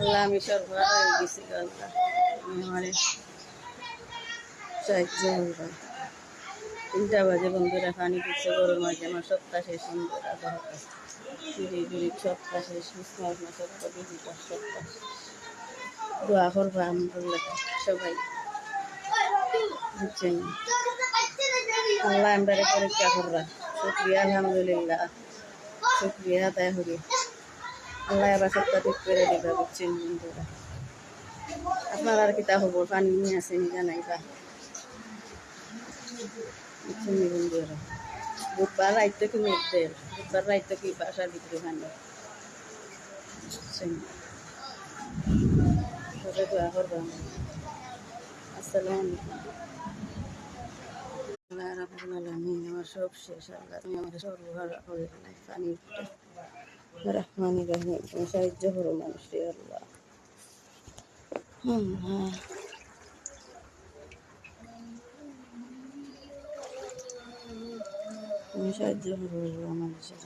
আল্লাহ আমি সরবরাহ হয়ে গেছি আল্লাহ তুমি আমার সাহায্য করবা 3টা বাজে বন্ধুরা পানি দিচ্ছে গরুর মাঝে আমার সপ্তাহ শেষ বন্ধুরা ঘুরি ঘুরি সপ্তাহ শেষ মিসমাস না সপ্তাহ বিজিটার সপ্তাহ দোয়া করবা আমার লাগে সবাই বুঝছেন আল্লাহ আমরা পরীক্ষা করবা শুক্রিয়া আলহামদুলিল্লাহ শুক্রিয়া আদায় করি আল্লাহ আবার সপ্তাহ ঠিক করে দিবা বুঝছেন বন্ধুরা আপনার আর কিতা হবো পানি নিয়ে আসেনি জানাইবা বুঝছেন বন্ধুরা বুধবার রাইতে কি মেঘদের বুধবার রাইতে কি বাসার ভিতরে পানি বুঝছেন সবাই দোয়া করবা আসসালামু আলাইকুম আমার সব শেষ আল্লাহ তুমি আমাকে সর্বহার করে পানি রহমানি রহিম তুমি সাহায্য করো মানুষের আল্লাহ তুমি সাহায্য করো মানুষের